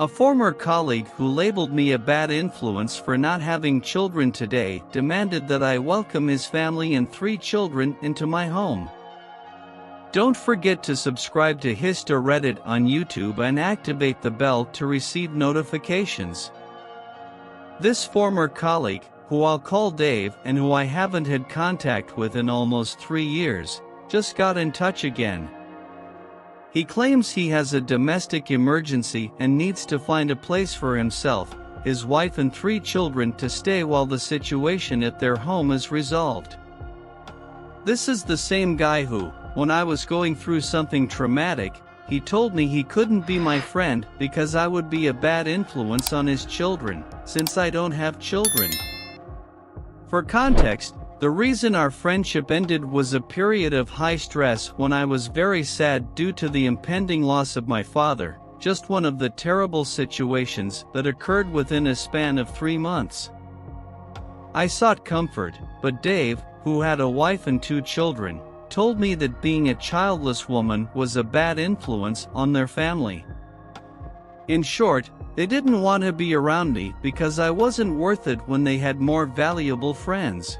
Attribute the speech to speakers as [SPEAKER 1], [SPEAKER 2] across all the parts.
[SPEAKER 1] A former colleague who labeled me a bad influence for not having children today demanded that I welcome his family and 3 children into my home. Don't forget to subscribe to HistoReddit on YouTube and activate the bell to receive notifications. This former colleague, who I'll call Dave and who I haven't had contact with in almost 3 years, just got in touch again. He claims he has a domestic emergency and needs to find a place for himself, his wife and 3 children to stay while the situation at their home is resolved. This is the same guy who, when I was going through something traumatic, he told me he couldn't be my friend because I would be a bad influence on his children, since I don't have children. For context, the reason our friendship ended was a period of high stress when I was very sad due to the impending loss of my father, just one of the terrible situations that occurred within a span of 3 months. I sought comfort, but Dave, who had a wife and 2 children, told me that being a childless woman was a bad influence on their family. In short, they didn't want to be around me because I wasn't worth it when they had more valuable friends.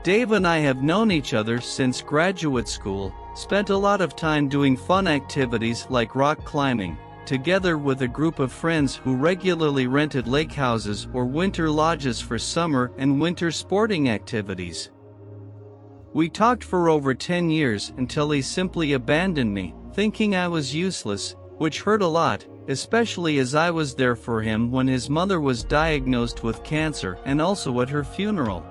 [SPEAKER 1] Dave and I have known each other since graduate school, spent a lot of time doing fun activities like rock climbing, together with a group of friends who regularly rented lake houses or winter lodges for summer and winter sporting activities. We talked for over 10 years until he simply abandoned me, thinking I was useless, which hurt a lot, especially as I was there for him when his mother was diagnosed with cancer and also at her funeral.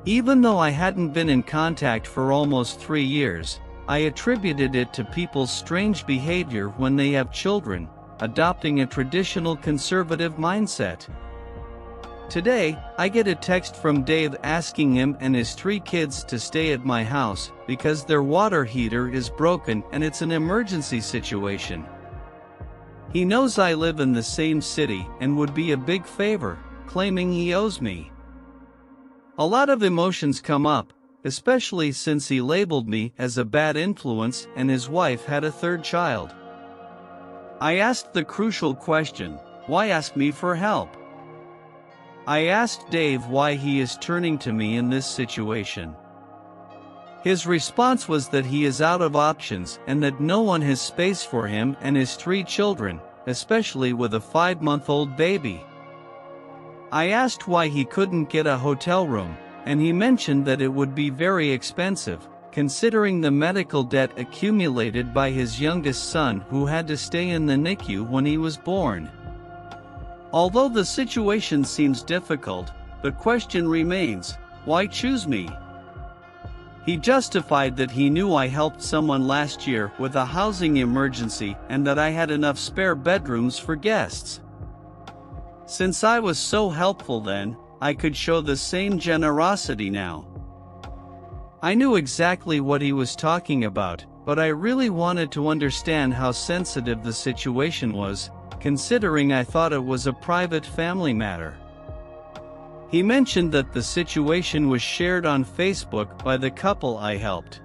[SPEAKER 1] Even though I hadn't been in contact for almost 3 years, I attributed it to people's strange behavior when they have children, adopting a traditional conservative mindset. Today, I get a text from Dave asking him and his 3 kids to stay at my house because their water heater is broken and it's an emergency situation. He knows I live in the same city and would be a big favor, claiming he owes me. A lot of emotions come up, especially since he labeled me as a bad influence and his wife had a 3rd child. I asked the crucial question, why ask me for help? I asked Dave why he is turning to me in this situation. His response was that he is out of options and that no one has space for him and his 3 children, especially with a 5-month-old baby. I asked why he couldn't get a hotel room, and he mentioned that it would be very expensive, considering the medical debt accumulated by his youngest son who had to stay in the NICU when he was born. Although the situation seems difficult, the question remains, why choose me? He justified that he knew I helped someone last year with a housing emergency and that I had enough spare bedrooms for guests. Since I was so helpful then, I could show the same generosity now. I knew exactly what he was talking about, but I really wanted to understand how sensitive the situation was, considering I thought it was a private family matter. He mentioned that the situation was shared on Facebook by the couple I helped.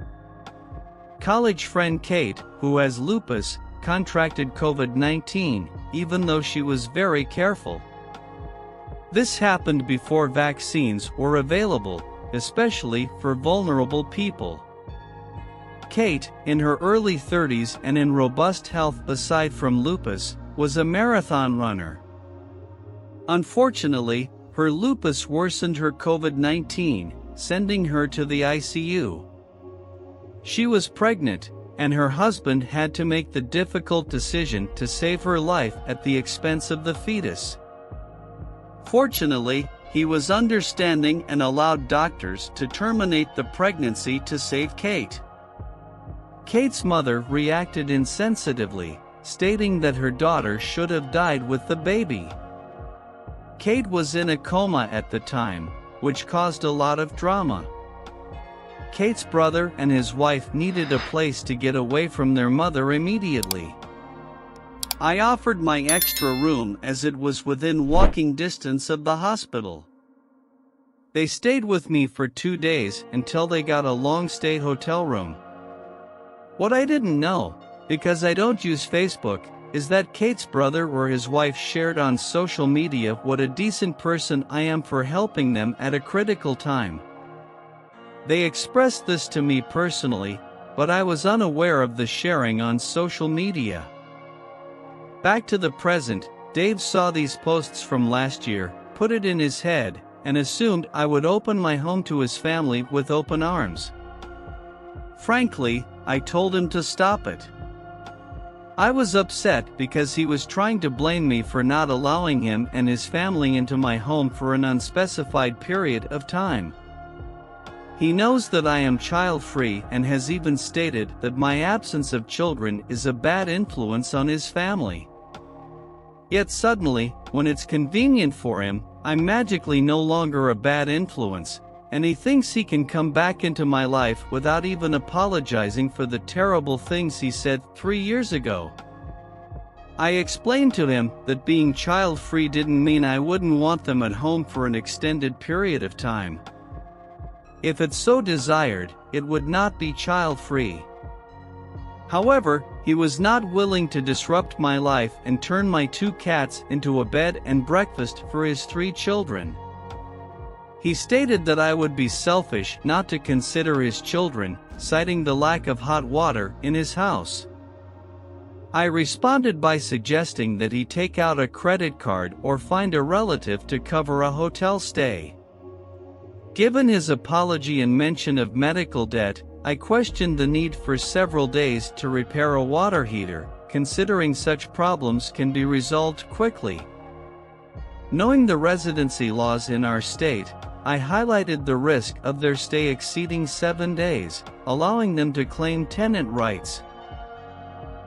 [SPEAKER 1] College friend Kate, who has lupus, contracted COVID-19, even though she was very careful. This happened before vaccines were available, especially for vulnerable people. Kate, in her early 30s and in robust health aside from lupus, was a marathon runner. Unfortunately, her lupus worsened her COVID-19, sending her to the ICU. She was pregnant, and her husband had to make the difficult decision to save her life at the expense of the fetus. Fortunately, he was understanding and allowed doctors to terminate the pregnancy to save Kate. Kate's mother reacted insensitively, stating that her daughter should have died with the baby. Kate was in a coma at the time, which caused a lot of drama. Kate's brother and his wife needed a place to get away from their mother immediately. I offered my extra room as it was within walking distance of the hospital. They stayed with me for 2 days until they got a long-stay hotel room. What I didn't know, because I don't use Facebook, is that Kate's brother or his wife shared on social media what a decent person I am for helping them at a critical time. They expressed this to me personally, but I was unaware of the sharing on social media. Back to the present, Dave saw these posts from last year, put it in his head, and assumed I would open my home to his family with open arms. Frankly, I told him to stop it. I was upset because he was trying to blame me for not allowing him and his family into my home for an unspecified period of time. He knows that I am child-free and has even stated that my absence of children is a bad influence on his family. Yet suddenly, when it's convenient for him, I'm magically no longer a bad influence, and he thinks he can come back into my life without even apologizing for the terrible things he said 3 years ago. I explained to him that being child-free didn't mean I wouldn't want them at home for an extended period of time. If it so desired, it would not be child-free. However, he was not willing to disrupt my life and turn my 2 cats into a bed and breakfast for his 3 children. He stated that I would be selfish not to consider his children, citing the lack of hot water in his house. I responded by suggesting that he take out a credit card or find a relative to cover a hotel stay. Given his apology and mention of medical debt, I questioned the need for several days to repair a water heater, considering such problems can be resolved quickly. Knowing the residency laws in our state, I highlighted the risk of their stay exceeding 7 days, allowing them to claim tenant rights.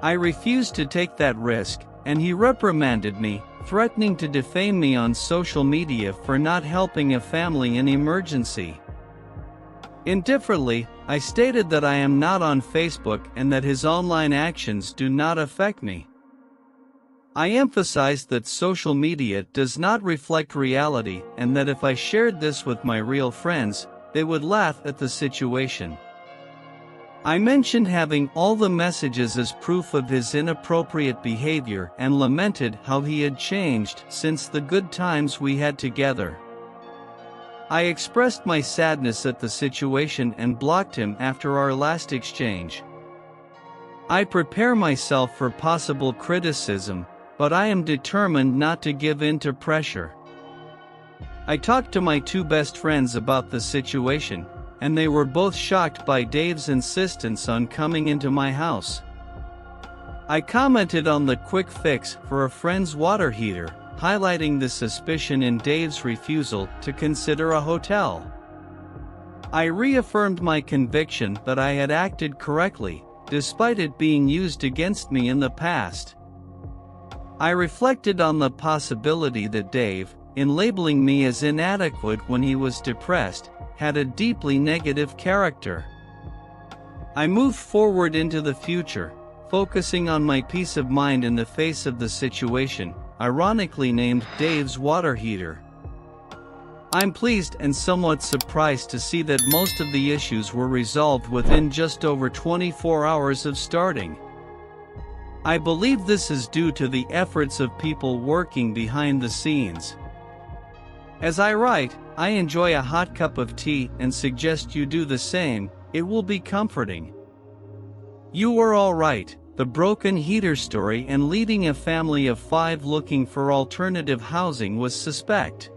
[SPEAKER 1] I refused to take that risk, and he reprimanded me, threatening to defame me on social media for not helping a family in emergency. Indifferently, I stated that I am not on Facebook and that his online actions do not affect me. I emphasized that social media does not reflect reality and that if I shared this with my real friends, they would laugh at the situation. I mentioned having all the messages as proof of his inappropriate behavior and lamented how he had changed since the good times we had together. I expressed my sadness at the situation and blocked him after our last exchange. I prepare myself for possible criticism, but I am determined not to give in to pressure. I talked to my 2 best friends about the situation, and they were both shocked by Dave's insistence on coming into my house. I commented on the quick fix for a friend's water heater, highlighting the suspicion in Dave's refusal to consider a hotel. I reaffirmed my conviction that I had acted correctly, despite it being used against me in the past. I reflected on the possibility that Dave, in labeling me as inadequate when he was depressed, had a deeply negative character. I moved forward into the future, focusing on my peace of mind in the face of the situation, ironically named Dave's water heater. I'm pleased and somewhat surprised to see that most of the issues were resolved within just over 24 hours of starting. I believe this is due to the efforts of people working behind the scenes. As I write, I enjoy a hot cup of tea and suggest you do the same. It will be comforting. You were all right. The broken heater story and leading a family of 5 looking for alternative housing was suspect.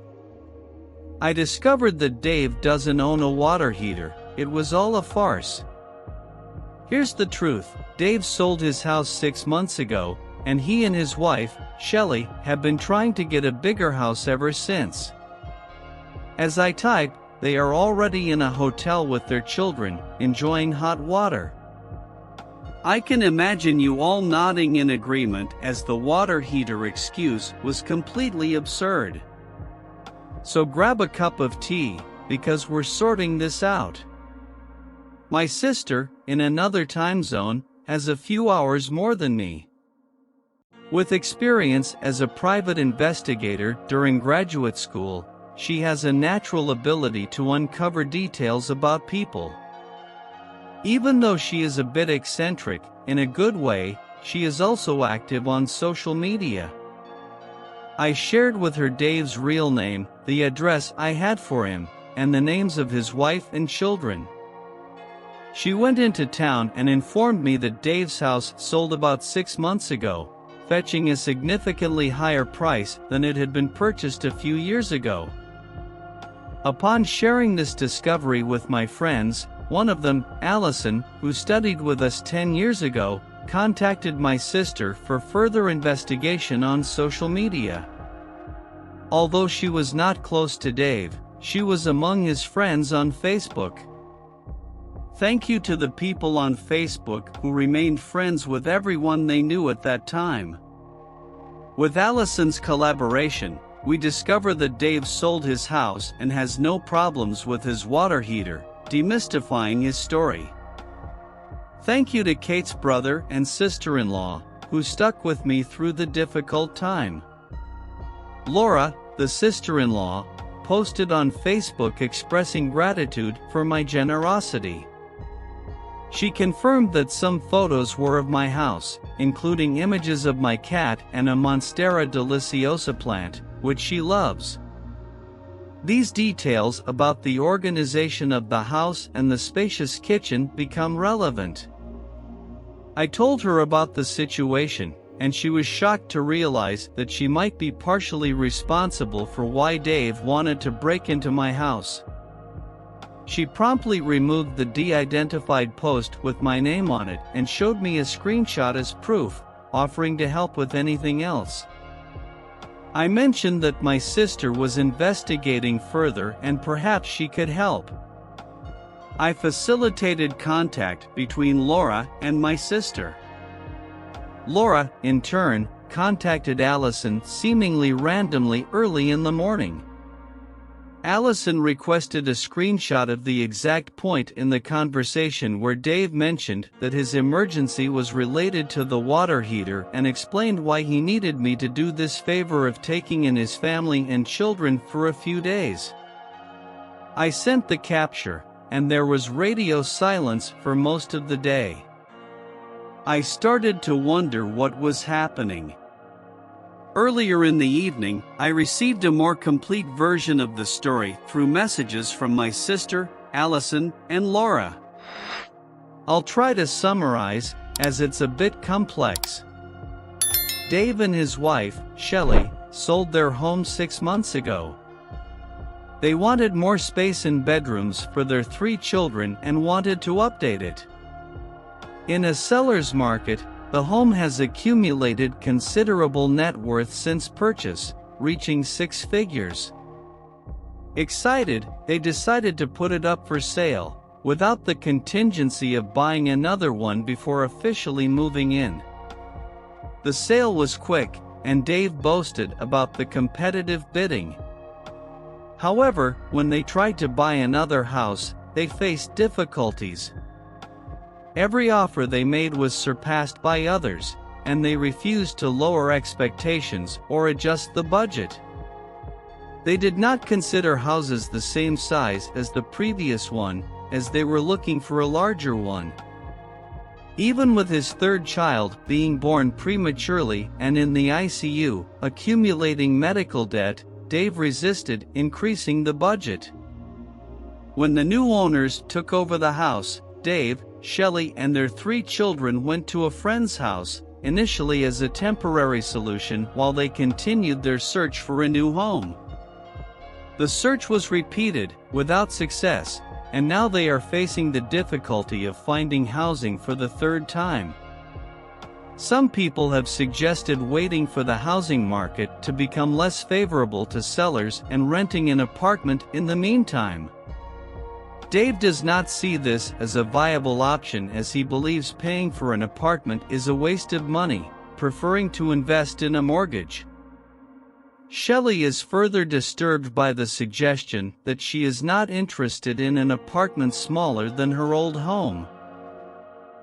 [SPEAKER 1] I discovered that Dave doesn't own a water heater. It was all a farce. Here's the truth. Dave sold his house 6 months ago, and he and his wife, Shelley, have been trying to get a bigger house ever since. As I type, they are already in a hotel with their children, enjoying hot water. I can imagine you all nodding in agreement as the water heater excuse was completely absurd. So grab a cup of tea, because we're sorting this out. My sister, in another time zone, has a few hours more than me. With experience as a private investigator during graduate school, she has a natural ability to uncover details about people. Even though she is a bit eccentric, in a good way, she is also active on social media. I shared with her Dave's real name, the address I had for him, and the names of his wife and children. She went into town and informed me that Dave's house sold about 6 months ago, fetching a significantly higher price than it had been purchased a few years ago. Upon sharing this discovery with my friends, one of them, Allison, who studied with us 10 years ago, contacted my sister for further investigation on social media. Although she was not close to Dave, she was among his friends on Facebook. Thank you to the people on Facebook who remained friends with everyone they knew at that time. With Allison's collaboration, we discover that Dave sold his house and has no problems with his water heater, demystifying his story. Thank you to Kate's brother and sister-in-law, who stuck with me through the difficult time. Laura, the sister-in-law, posted on Facebook expressing gratitude for my generosity. She confirmed that some photos were of my house, including images of my cat and a Monstera deliciosa plant, which she loves. These details about the organization of the house and the spacious kitchen become relevant. I told her about the situation, and she was shocked to realize that she might be partially responsible for why Dave wanted to break into my house. She promptly removed the de-identified post with my name on it and showed me a screenshot as proof, offering to help with anything else. I mentioned that my sister was investigating further and perhaps she could help. I facilitated contact between Laura and my sister. Laura, in turn, contacted Allison seemingly randomly early in the morning. Allison requested a screenshot of the exact point in the conversation where Dave mentioned that his emergency was related to the water heater and explained why he needed me to do this favor of taking in his family and children for a few days. I sent the capture, and there was radio silence for most of the day. I started to wonder what was happening. Earlier in the evening, I received a more complete version of the story through messages from my sister, Allison, and Laura. I'll try to summarize, as it's a bit complex. Dave and his wife, Shelley, sold their home 6 months ago. They wanted more space in bedrooms for their 3 children and wanted to update it. In a seller's market, the home has accumulated considerable net worth since purchase, reaching 6 figures. Excited, they decided to put it up for sale, without the contingency of buying another one before officially moving in. The sale was quick, and Dave boasted about the competitive bidding. However, when they tried to buy another house, they faced difficulties. Every offer they made was surpassed by others, and they refused to lower expectations or adjust the budget. They did not consider houses the same size as the previous one, as they were looking for a larger one. Even with his 3rd child being born prematurely and in the ICU, accumulating medical debt, Dave resisted increasing the budget. When the new owners took over the house, Dave, Shelley and their 3 children went to a friend's house, initially as a temporary solution while they continued their search for a new home. The search was repeated, without success, and now they are facing the difficulty of finding housing for the 3rd time. Some people have suggested waiting for the housing market to become less favorable to sellers and renting an apartment in the meantime. Dave does not see this as a viable option as he believes paying for an apartment is a waste of money, preferring to invest in a mortgage. Shelley is further disturbed by the suggestion that she is not interested in an apartment smaller than her old home.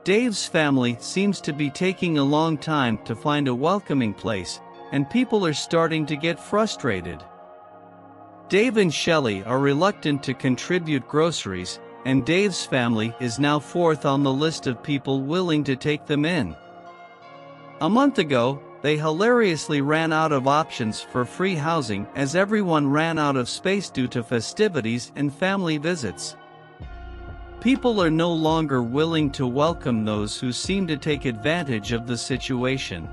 [SPEAKER 1] Dave's family seems to be taking a long time to find a welcoming place, and people are starting to get frustrated. Dave and Shelley are reluctant to contribute groceries, and Dave's family is now 4th on the list of people willing to take them in. A month ago, they hilariously ran out of options for free housing as everyone ran out of space due to festivities and family visits. People are no longer willing to welcome those who seem to take advantage of the situation.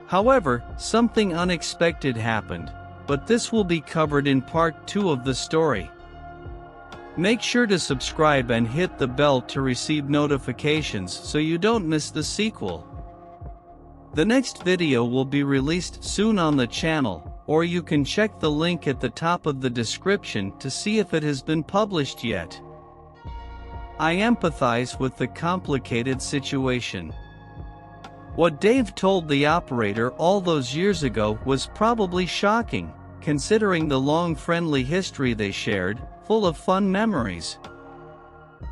[SPEAKER 1] However, something unexpected happened, but this will be covered in part 2 of the story. Make sure to subscribe and hit the bell to receive notifications so you don't miss the sequel. The next video will be released soon on the channel, or you can check the link at the top of the description to see if it has been published yet. I empathize with the complicated situation. What Dave told the operator all those years ago was probably shocking, considering the long friendly history they shared, full of fun memories.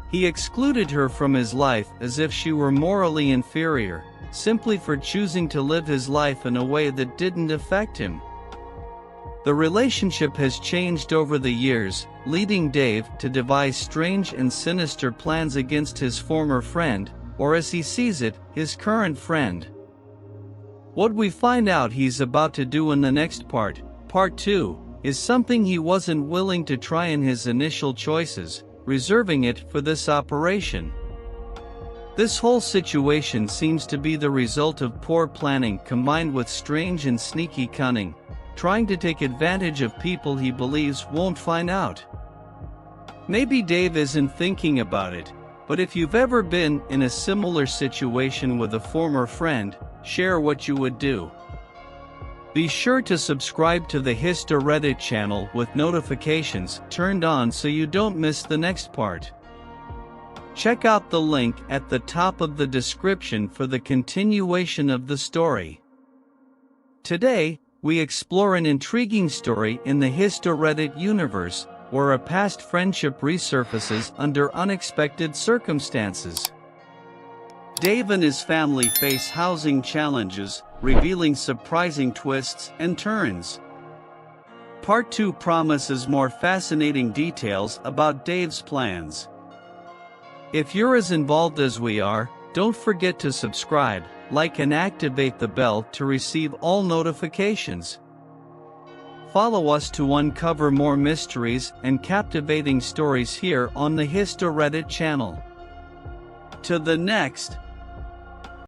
[SPEAKER 1] He excluded her from his life as if she were morally inferior, simply for choosing to live his life in a way that didn't affect him. The relationship has changed over the years, leading Dave to devise strange and sinister plans against his former friend, or as he sees it, his current friend. What we find out he's about to do in the next part 2, is something he wasn't willing to try in his initial choices, reserving it for this operation. This whole situation seems to be the result of poor planning combined with strange and sneaky cunning, trying to take advantage of people he believes won't find out. Maybe Dave isn't thinking about it, but if you've ever been in a similar situation with a former friend, share what you would do. Be sure to subscribe to the HistoReddit channel with notifications turned on so you don't miss the next part. Check out the link at the top of the description for the continuation of the story. Today, we explore an intriguing story in the HistoReddit universe, where a past friendship resurfaces under unexpected circumstances. Dave and his family face housing challenges, revealing surprising twists and turns. Part 2 promises more fascinating details about Dave's plans. If you're as involved as we are, don't forget to subscribe, like and activate the bell to receive all notifications. Follow us to uncover more mysteries and captivating stories here on the HistoReddit channel. To the next